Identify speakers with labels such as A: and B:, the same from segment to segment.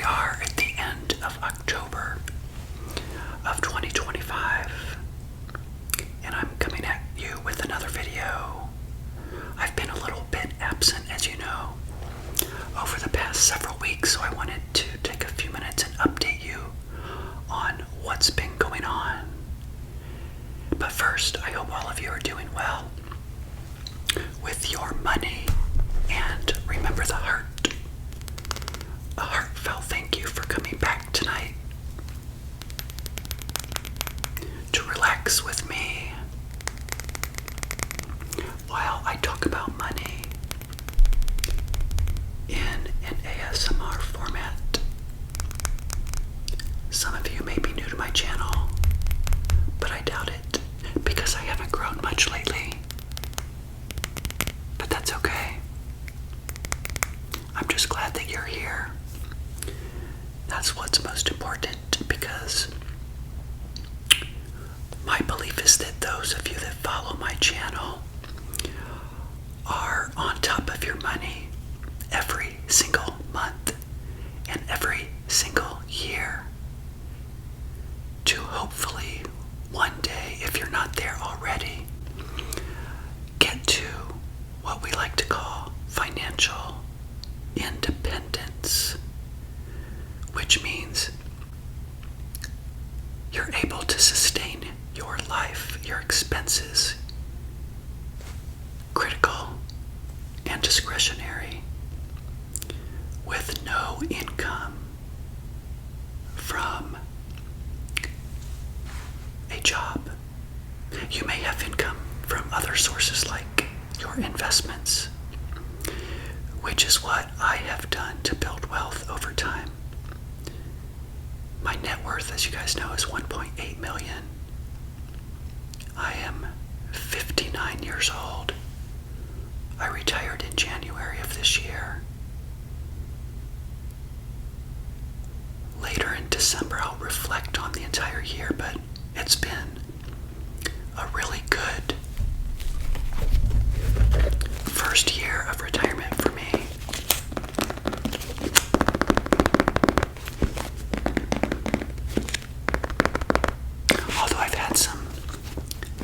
A: are at the end of October of 2025, and I'm coming at you with another video. I've been a little bit absent, as you know, over the past several weeks, so I wanted to take a few minutes and update you on what's been going on. But first, I hope all of you are doing well with your money, and remember the heart. A heartfelt thank you for coming back tonight to relax with me while I talk about money in an ASMR format. Some of you may be new to my channel, but I doubt it because I haven't grown much lately. But that's okay. I'm just glad that you're here. That's what's most important, because my belief is that those of you that follow my channel are on top of your money every single month and every single year to hopefully one day, if you're not there already, get to what we like to call financial independence, which means you're able to sustain your life, your expenses, critical and discretionary, with no income from a job. You may have income from other sources like your investments, which is what I have done to build wealth over time. My net worth, as you guys know, is $1.8 million. I am 59 years old. I retired in January of this year. Later in December, I'll reflect on the entire year, but it's been a really good first year of retirement for me. Although I've had some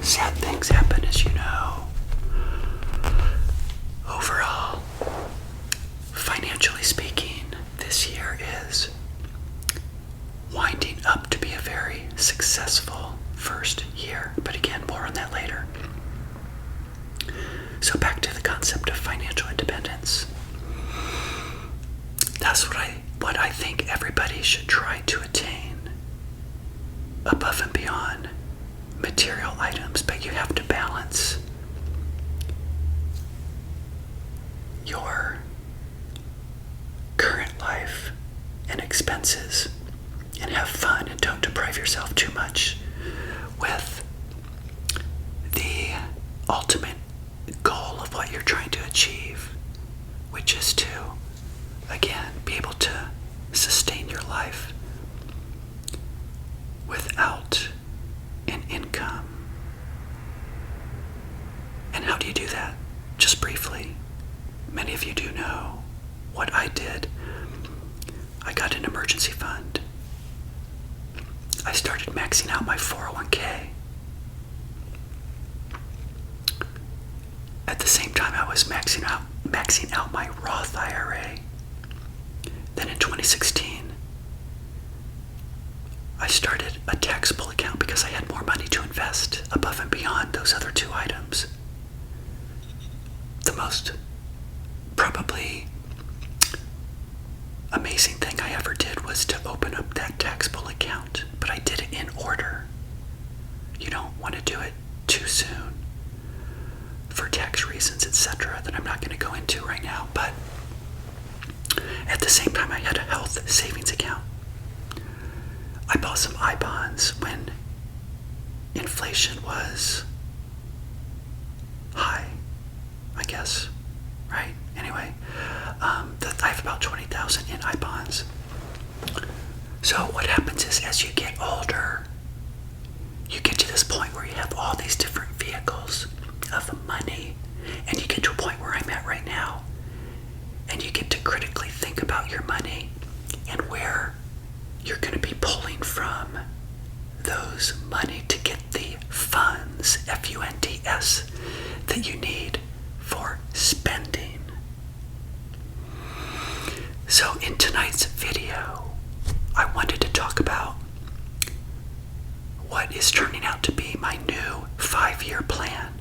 A: sad things happen, as you know. Overall, financially speaking, this year is winding up to be a very successful first year. But again, more on that later. So back to the concept of financial independence. That's what I think everybody should try to attain, above and beyond material items. But you have to balance your current life and expenses and have fun, and don't deprive yourself too much with the ultimate goal of what you're trying to achieve, which is to, again, be able to sustain your life without an income. And how do you do that? Just briefly, many of you do know what I did. I got an emergency fund. I started maxing out my 401k. At the same time, I was maxing out my Roth IRA. Then in 2016, I started a taxable account because I had more money to invest above and beyond those other two items. The most probably amazing thing I ever did was to open up that taxable account, but I did it in order. You don't want to do it too soon for tax reasons, etc., that I'm not going to go into right now. But at the same time, I had a health savings account. I bought some I-bonds when inflation was high, I guess, right? Anyway, I have about 20,000 in I-bonds. So what happens is, as you get older, you get to this point where you have all these different vehicles of money, and you get to a point where I'm at right now, and you get to critically think about your money and where use money to get the funds, F-U-N-D-S, that you need for spending. So in tonight's video, I wanted to talk about what is turning out to be my new 5-year plan.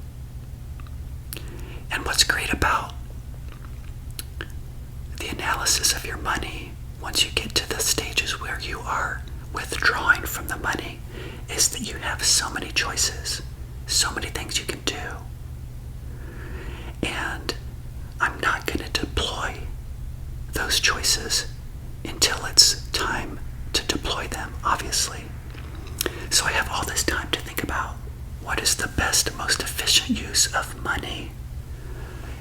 A: And what's great about the analysis of your money once you get to the stages where you are withdrawing from the money is that you have so many choices, so many things you can do. And I'm not going to deploy those choices until it's time to deploy them, obviously. So I have all this time to think about what is the best, most efficient use of money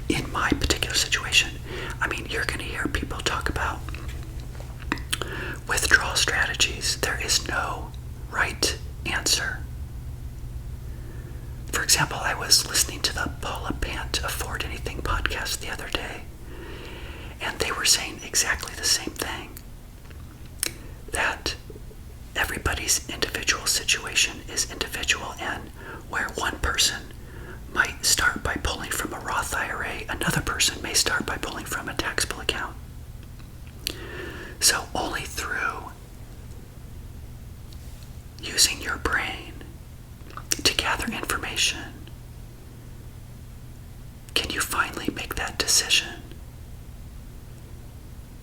A: in my particular situation. I mean, you're going to hear people talk about withdrawal strategies. There is no right answer. For example, I was listening to the Paula Pant Afford Anything podcast the other day, and they were saying exactly the same thing, that everybody's individual situation is individual, and where one person might start by pulling from a Roth IRA, another person may start by pulling from a taxable account. So only through using your brain to gather information can you finally make that decision.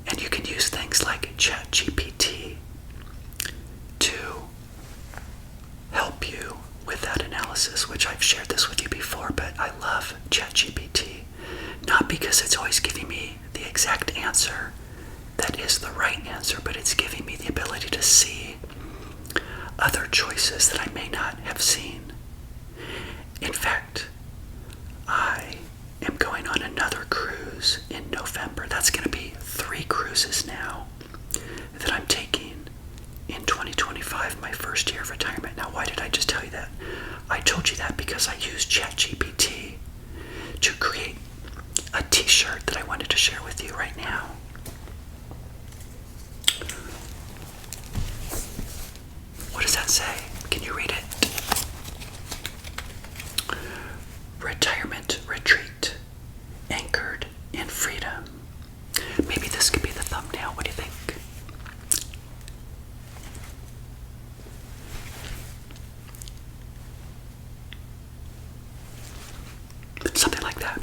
A: And you can use things like ChatGPT to help you with that analysis, which I've shared this with you before, but I love ChatGPT. Not because it's always giving me the exact answer that is the right answer, but it's giving me the ability to see other choices that I may not have seen. In fact, I am going on another cruise in November. That's going to be 3 cruises now that I'm taking in 2025, my first year of retirement. Now, why did I just tell you that? I told you that because I used ChatGPT to create a t-shirt that I wanted to share with you right now. What does that say? Can you read it? Retirement retreat, anchored in freedom. Maybe this could be the thumbnail. What do you think? Something like that.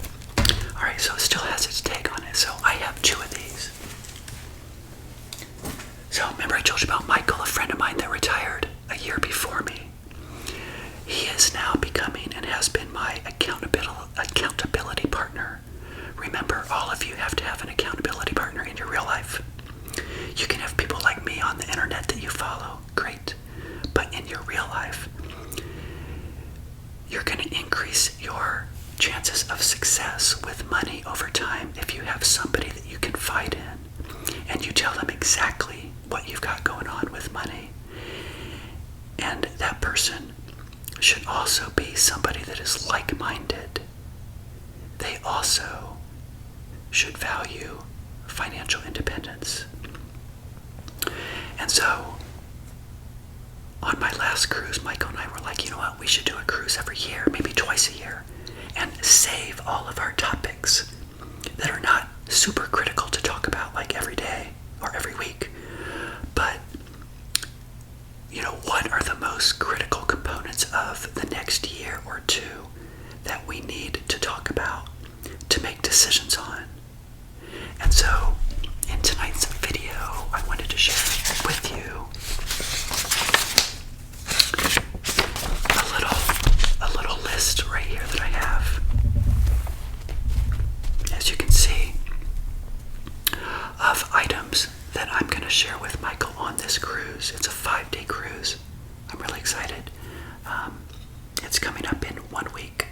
A: Alright, so it still has its take on it. So I have 2 of these. So remember I told you about Michael, a friend of mine that retired a year before me. He is now becoming and has been my accountability partner. Remember, all of you have to have an accountability partner in your real life. You can have people like me on the internet that you follow, great. But in your real life, you're going to increase your chances of success with money over time if you have somebody that you confide in and you tell them exactly what you've got going on with money. And that person should also be somebody that is like-minded. They also should value financial independence. And so, on my last cruise, Michael and I were like, you know what, we should do a cruise every year, maybe twice a year, and save all of our topics that are not super critical to talk about like every day or every week. But, you know, what are the most critical components of the next year or 2 that we need to talk about, to make decisions on? And so, in tonight's video, I wanted to share with you a little list right here that I have. As you can see, of items that I'm going to share with Michael on this cruise. It's a 5-day cruise. I'm really excited. It's coming up in 1 week.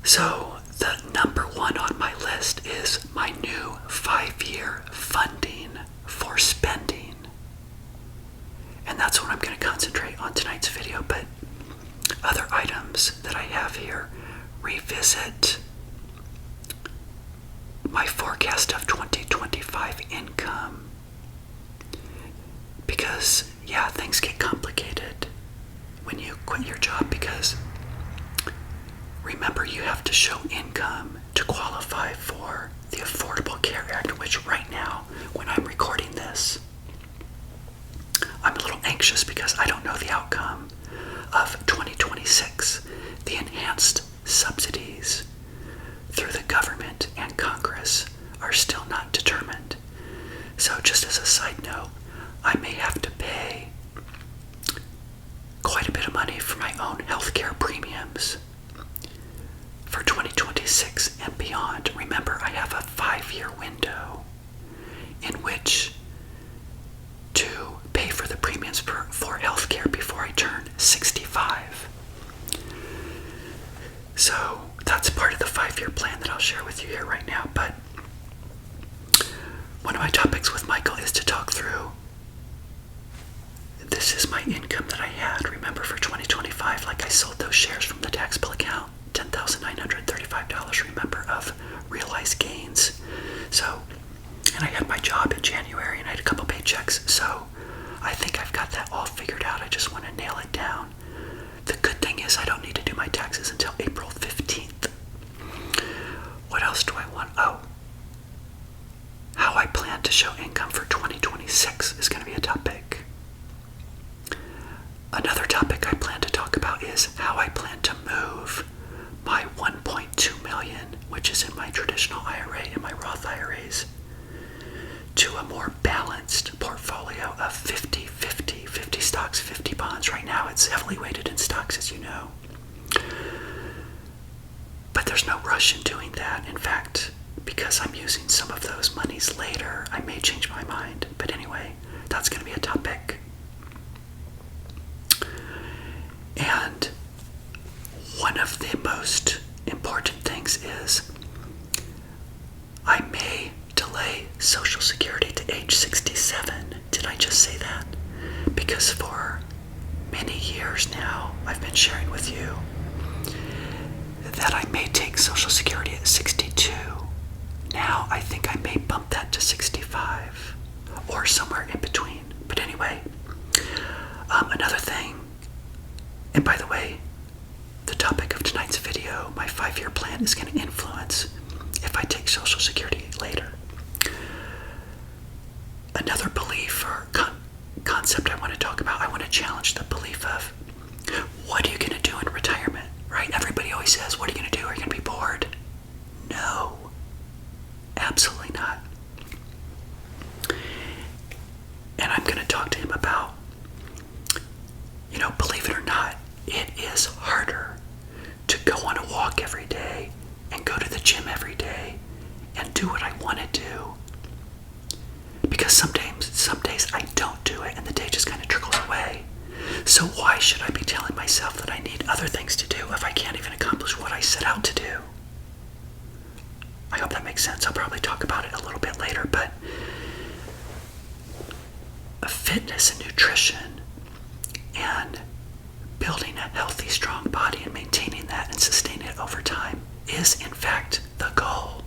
A: So the number 1 on my list is my new 5-year funding for spending. And that's what I'm going to concentrate on tonight's video. But other items that I have here revisit my forecast of 2025 income. Because, yeah, things get complicated you have to show income to qualify for the Affordable Care Act, which right now, when I'm recording this, I'm a little anxious because I don't know the outcome of 2026. The enhanced subsidies through the government and Congress are still not determined. So just as a side note, I may have to pay quite a bit of money for my own healthcare premiums for 2026 and beyond. Remember, I have a 5-year window in which to pay for the premiums for healthcare before I turn 65. So that's part of the 5-year plan that I'll share with you here right now. But one of my topics with Michael is to talk through, this is my income that I had. Remember, for 2025, like I sold those shares from the taxable account, $10,935, remember, of realized gains. So, and I had my job in January and I had a couple paychecks. So I think I've got that all figured out. I just want to nail it down. The good thing is I don't need to do my taxes until April 15th. What else do I want? Oh, how I plan to show income for 2026 is going to be a topic. Another topic I plan to talk about is how I plan to move my $1.2 million, which is in my traditional IRA and my Roth IRAs, to a more balanced portfolio of 50-50, 50 stocks, 50 bonds. Right now it's heavily weighted in stocks, as you know. But there's no rush in doing that. In fact, because I'm using some of those monies later, I may change my mind. But anyway, that's going to be a topic. And one of the most important things is I may delay Social Security to age 67. Did I just say that? Because for many years now, I've been sharing with you that I may take Social Security at 62. Now I think I may bump that to 65 or somewhere in between. But anyway, another thing, and by the way, the topic of tonight's video, my 5-year plan, is going to influence if I take Social Security later. Another belief or concept I want to talk about, I want to challenge the belief of, what are you going to do in retirement, right? Everybody always says, what are you going to do? Are you going to be bored? No, absolutely not. And I'm going to talk to him about, believe it or not, it is harder to go on a walk every day and go to the gym every day and do what I want to do. Because some days I don't do it and the day just kind of trickles away. So why should I be telling myself that I need other things to do if I can't even accomplish what I set out to do? I hope that makes sense. I'll probably talk about it a little bit later, but fitness and nutrition and building a healthy, strong body and maintaining that and sustaining it over time is, in fact, the goal.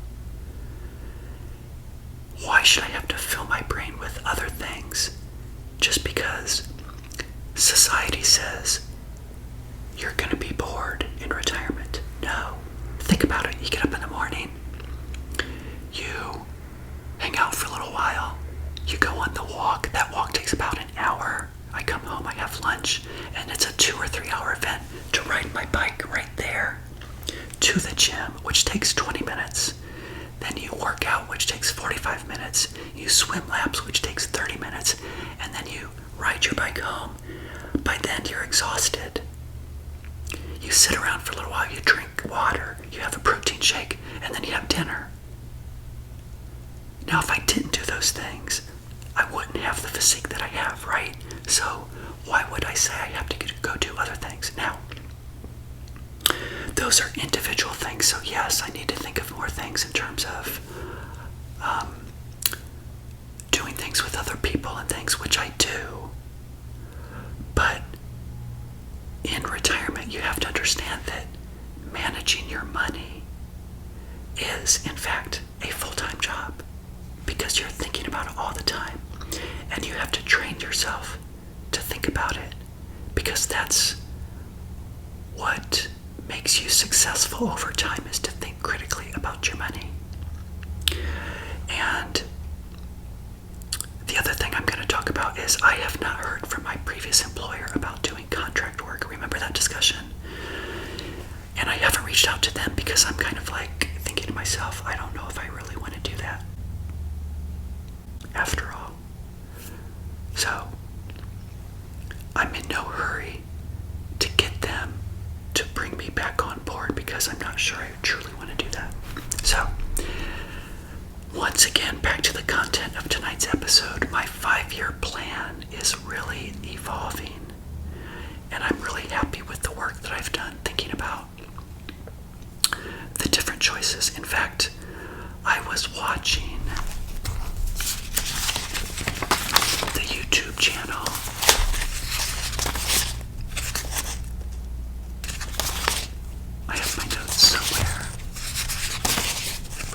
A: Why should I have to fill my brain with other things just because society says you're going to be bored in retirement? No. Think about it. You get up in the morning, you hang out for a little while, you go on the walk. That walk takes about an hour. I come home, I have lunch, and it's a 2 or 3 hour event to ride my bike right there to the gym, which takes 20 minutes. Then you work out, which takes 45 minutes. You swim laps, which takes 30 minutes. And then you ride your bike home. By then, you're exhausted. You sit around for a little while, you drink water, you have a protein shake, and then you have dinner. Now, if I didn't do those things, I wouldn't have the physique that I have, right? So why would I say I have to go do other things? Now, those are individual things. So yes, I need to think of more things in terms of doing things with other people and things, which I do. But in retirement, you have to understand that managing your money is, in fact, a full-time job because you're thinking about it all the time. And you have to train yourself to think about it because that's what makes you successful over time is to think critically about your money. And the other thing I'm going to talk about is I have not heard from my previous employer about doing contract work. Remember that discussion? And I haven't reached out to them because I'm kind of like thinking to myself, I don't know if I really want to do that after all. So I'm in no hurry to get them to bring me back on board because I'm not sure I truly want to do that. So once again, back to the content of tonight's episode. My 5-year plan is really evolving, and I'm really happy with the work that I've done thinking about the different choices. In fact, I was watching the YouTube channel I have my notes somewhere.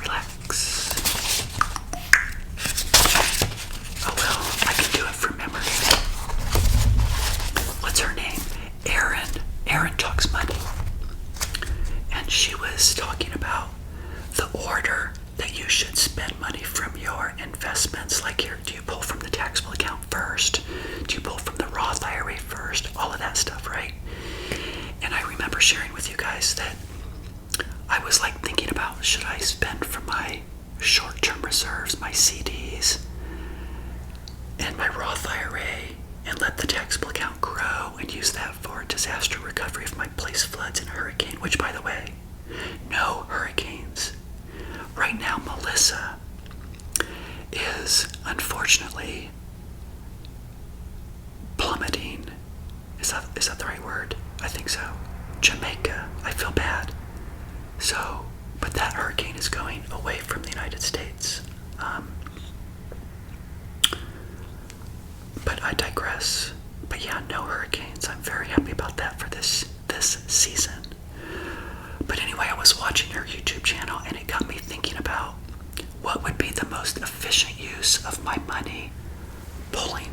A: Relax. Oh well, I can do it from memory. What's her name? Erin Talks Money. And she was talking about the order that you should spend money from your investments. Like here, do you pull from the taxable account first? Do you pull from the Roth IRA first? All of that stuff, right? And I remember sharing with you guys that I was like thinking about, should I spend from my short-term reserves, my CDs, and my Roth IRA, and let the taxable account grow and use that for disaster recovery if my place floods in a hurricane, which, by the way, no hurricanes. Right now, Melissa is unfortunately plummeting. Is that the right word? I think so. Jamaica. I feel bad. So, but that hurricane is going away from the United States. But I digress. But yeah, no hurricanes. I'm very happy about that for this season. But anyway, I was watching her YouTube channel and it got me thinking about what would be the most efficient use of my money, pulling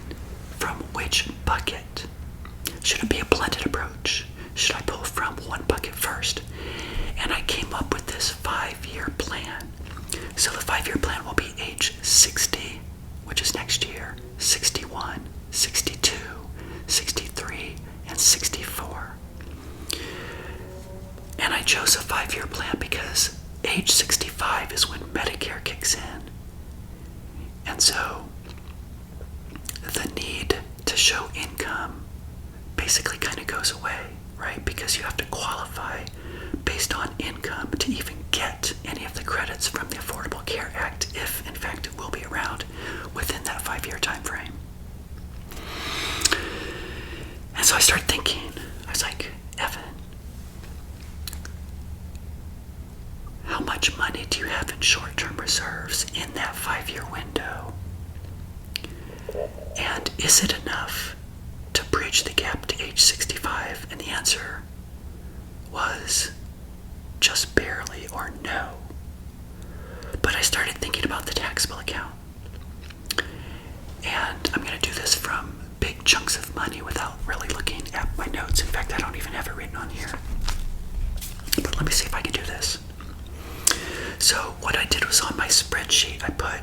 A: from which bucket. Should it be a blended approach? Should I pull from one bucket first? And I came up with this 5-year plan. So the 5-year plan will be age 60, which is next year, 61, 62, 63, and 64. And I chose a 5-year plan because age 65 is when Medicare kicks in. And so the need to show income basically kind of goes away, right? Because you have to qualify based on income to even get any of the credits from the Affordable Care Act, if in fact it will be around within that 5-year time frame. And so I started thinking, I was like, Evan, how much money do you have in short-term reserves in that 5-year window? And is it enough to bridge the gap to age 65? And the answer was just barely, or no. But I started thinking about the taxable account. And I'm going to do this from big chunks of money without really looking at my notes. In fact, I don't even have it written on here. But let me see if I can do this. So what I did was on my spreadsheet, I put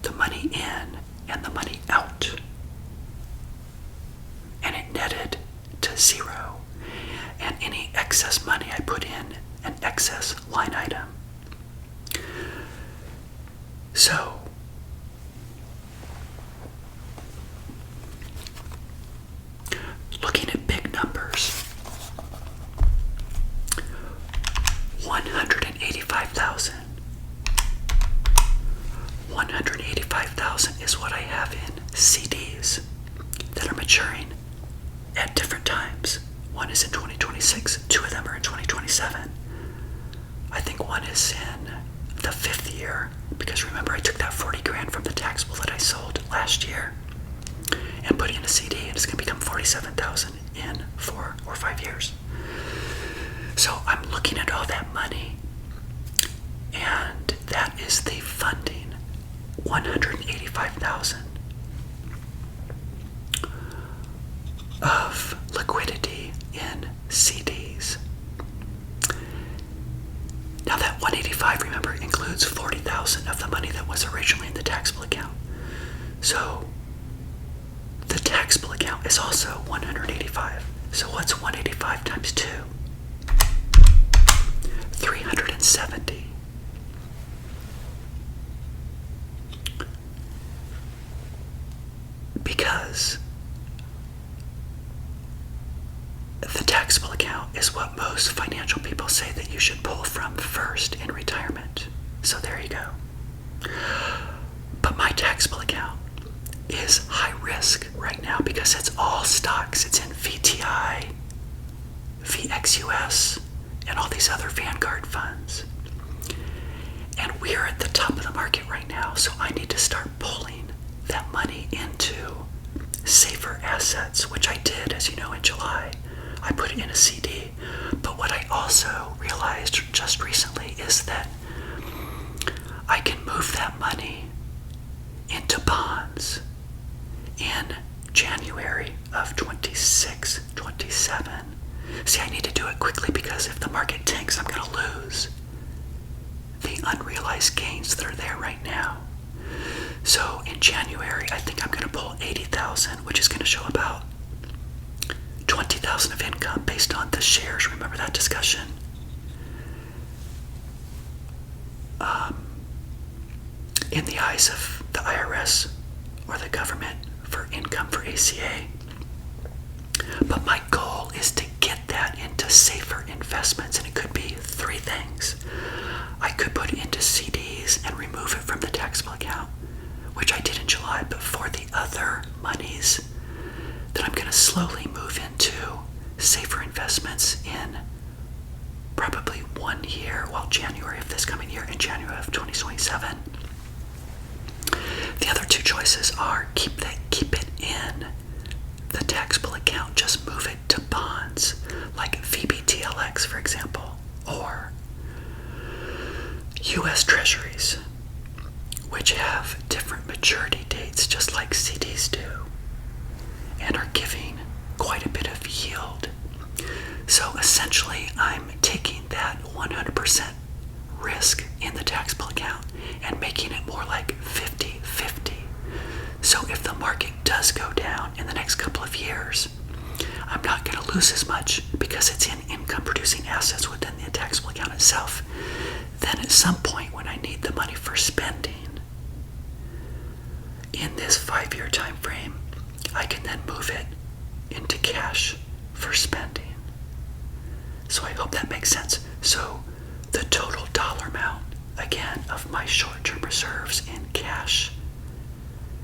A: the money in and the money out. And it netted to 0. And any excess money I put in an excess line item. So looking at big numbers, 185,000. 185,000 is what I have in CDs that are maturing at different times. One is in 2026, 2 of them are in 2027. I think one is in the 5th year, because remember I took that 40 grand from the taxable that I sold last year and put it in a CD, and it's going to become 47,000 in 4 or 5 years. So I'm looking at all that money, and that is the funding, 185,000 of liquidity in CDs. account is also 185. So what's 185 times 2? 370. Because the taxable account is what most financial people say that you should pull from first in retirement. So there you go. But my taxable account is high risk right now because it's all stocks. It's in VTI, VXUS, and all these other Vanguard funds. And we're at the top of the market right now, so I need to start pulling that money into safer assets, which I did, as you know, in July. I put it in a CD. But what I also realized just recently is that I can move that money into bonds in January of 26, 27. See, I need to do it quickly because if the market tanks, I'm going to lose the unrealized gains that are there right now. So in January, I think I'm going to pull 80,000, which is going to show about 20,000 of income based on the shares. Remember that discussion? In the eyes of the IRS or the government for income for ACA. But my goal is to get that into safer investments, and it could be three things. I could put it into CDs and remove it from the taxable account, which I did in July, but for the other monies that I'm going to slowly move into safer investments in probably 1 year, well, January of this coming year and January of 2027. The other two choices are keep it in the taxable account, just move it to bonds, like VBTLX, for example, or U.S. Treasuries, which have different maturity dates, just like CDs do, and are giving quite a bit of yield. So essentially, I'm taking that 100% risk in the taxable account and making it more like 50-50. So if the market does go down in the next couple of years, I'm not going to lose as much because it's in income producing assets within the taxable account itself. Then at some point when I need the money for spending in this 5-year time frame, I can then move it into cash for spending. So I hope that makes sense. So the total dollar amount, again, of my short-term reserves in cash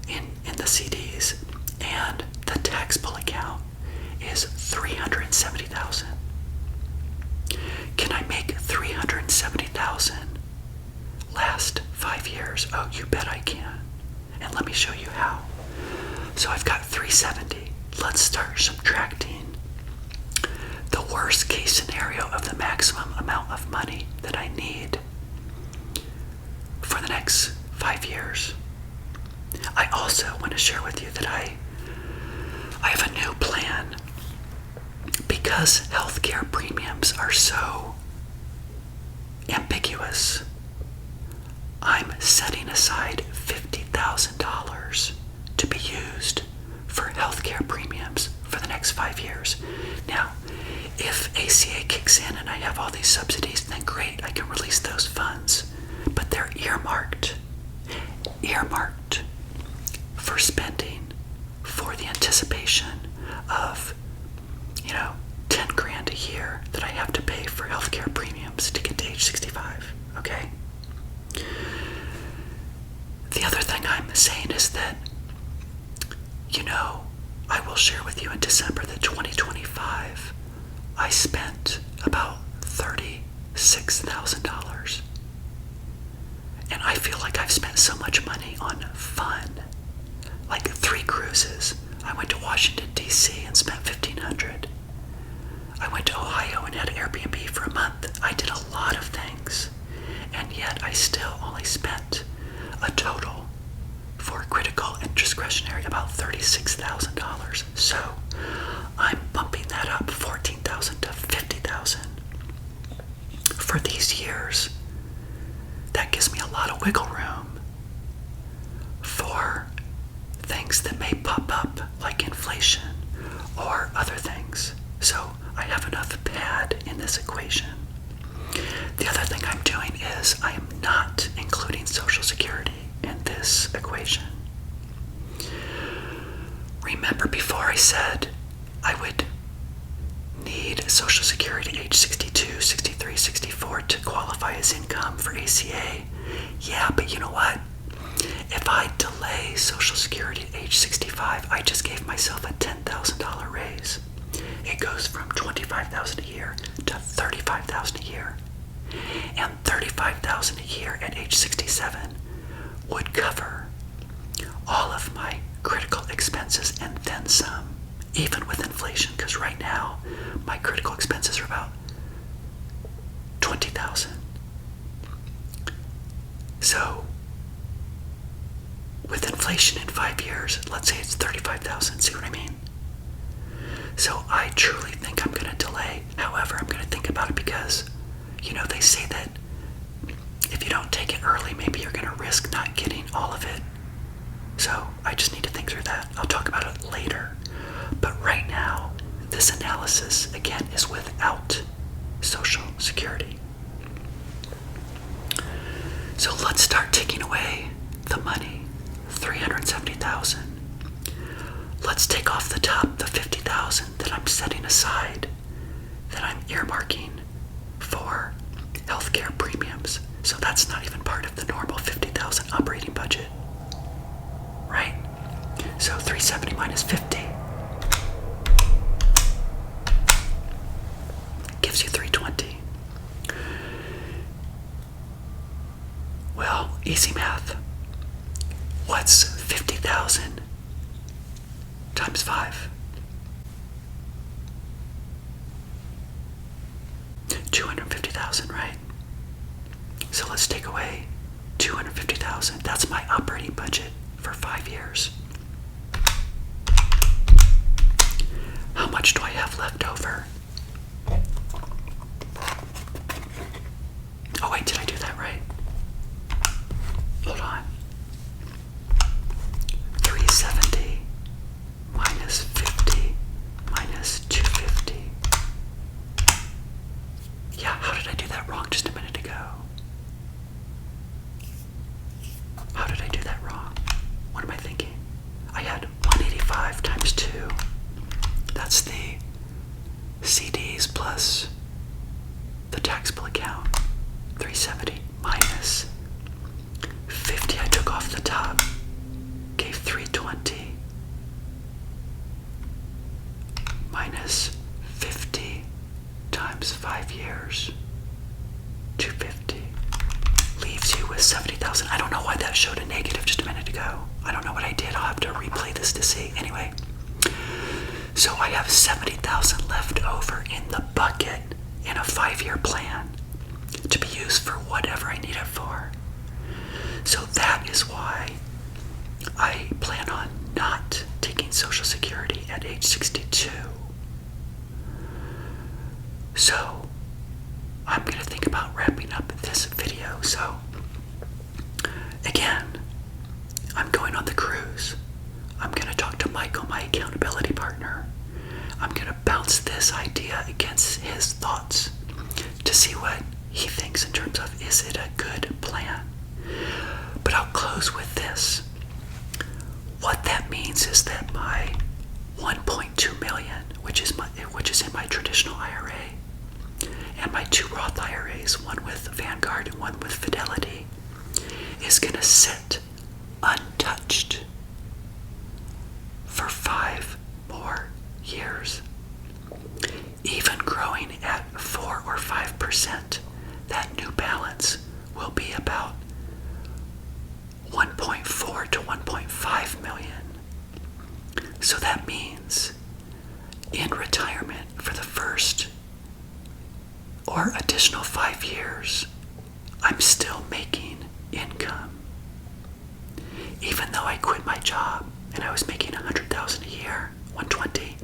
A: in the CDs and the taxable account is $370,000. Can I make $370,000 last 5 years? Oh, you bet I can. And let me show you how. So I've got 370. Let's start subtracting the worst case scenario of the maximum amount of money that I need for the next 5 years. I also want to share with you that I have a new plan because healthcare premiums are so ambiguous. I'm setting aside $50,000 to be used for healthcare premiums for the next 5 years. Now, if ACA kicks in and I have all these subsidies, then great, I can release those funds. But they're earmarked for spending for the anticipation of, 10 grand a year that I have to pay for healthcare premiums to get to age 65, okay? The other thing I'm saying is that, I will share with you in December that 2025, I spent about $36,000. And I feel like I've spent so much money on fun. Like 3 cruises. I went to Washington, D.C. and spent $1,500. I went to Ohio and had an Airbnb for a month. I did a lot of things. And yet I still only spent a total for critical and discretionary about $36,000. So I'm bumping that up $14,000 to $50,000 for these years. That gives me a lot of wiggle room for things that may pop up like inflation or other things. So I have enough pad in this equation. The other thing I'm doing is I am not including Social Security in this equation. Remember before I said I would need Social Security age 62, 63, 64 to qualify as income for ACA? Yeah, but you know what? If I delay Social Security at age 65, I just gave myself a $10,000 raise. It goes from $25,000 a year to $35,000 a year. And $35,000 a year at age 67 would cover all of my critical expenses and then some, even with inflation, because right now my critical expenses are about $20,000. So with inflation in 5 years, let's say it's $35,000. See what I mean? So I truly think I'm going to delay. However, I'm going to think about it because, they say that if you don't take it early, maybe you're going to risk not getting all of it. So I just need to think through that. I'll talk about it later. But right now, this analysis, again, is without Social Security. So let's start taking away the money, $370,000. Let's take off the top the $50,000 that I'm setting aside, that I'm earmarking for healthcare premiums. So that's not even part of the normal $50,000 operating budget, right? So 370 minus 50 gives you 320. Well, easy math. What's 50,000 times 5? 250,000, right? So let's take away 250,000. That's my operating budget for 5 years. How much do I have left over? Oh wait, did I do that right? Hold on. 370 minus 50 minus 250. Yeah, how did I do that wrong just a minute ago? How did I do that wrong? What am I thinking? I had 185 times 2. That's the CDs plus the taxable account. 370 minus 50 I took off the top, gave 320, minus 50 times 5 years, 250, leaves you with 70,000. I don't know why that showed a negative just a minute ago. I don't know what I did. I'll have to replay this to see. Anyway, so I have 70,000 left over in the bucket in a 5-year plan to be used for whatever I need it for. So that is why I plan on not taking Social Security at age 62. So I'm going to think about wrapping up this video. So again, I'm going on the cruise. I'm going to talk to Michael, my accountability partner. I'm going to bounce this idea against his thoughts to see what he thinks in terms of, is it a good plan? But I'll close with this. What that means is that my 1.2 million, which is in my traditional IRA, and my 2 Roth IRAs, one with Vanguard and one with Fidelity, is going to sit untouched for 5 more years. Even growing at 4 or 5%, that new balance will be about 1.4 to 1.5 million. So that means in retirement for the first or additional 5 years, I'm still making income. Even though I quit my job and I was making $100,000 a year, 120,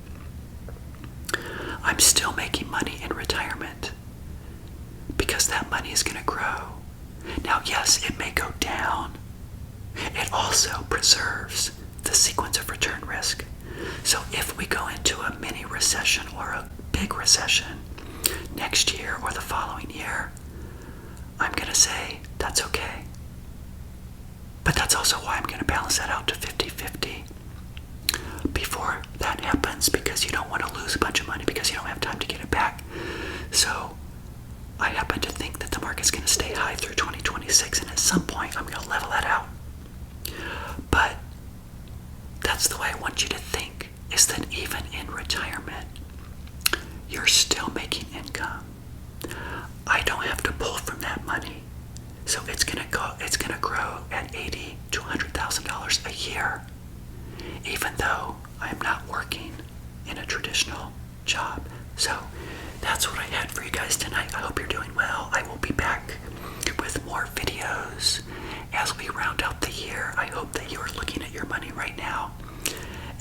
A: I'm still making money in retirement because that money is going to grow. Now, yes, it may go down. It also preserves the sequence of return risk. So if we go into a mini recession or a big recession next year or the following year, I'm going to say that's okay. But that's also why I'm going to balance that out to 50-50 before that happens, because you don't want to lose a bunch of money because you don't have time to get it back. So I happen to think that the market's going to stay high through 2026, and at some point I'm going to level that out. But that's the way I want you to think, is that even in retirement, you're still making income. I don't have to pull from that money. So it's gonna grow at $80,000 to $100,000 a year, even though I'm not working in a traditional job. So that's what I had for you guys tonight. I hope you're doing well. I will be back with more videos as we round out the year. I hope that you are looking at your money right now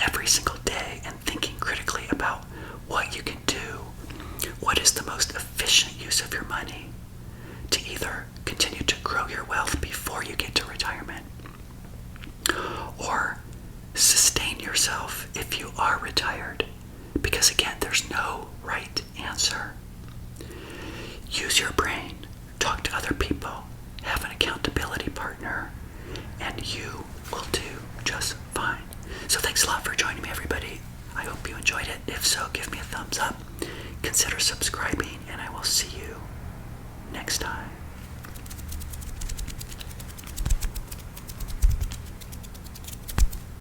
A: every single day and thinking critically about what you can do. What is the most efficient use of your money to either continue to grow your wealth before you get to retirement, or sustain yourself if you are retired? Because again, there's no right answer. Use your brain, talk to other people, have an accountability partner, and you will do just fine. So thanks a lot for joining me, everybody. I hope you enjoyed it. If so, give me a thumbs up. Consider subscribing, and I will see you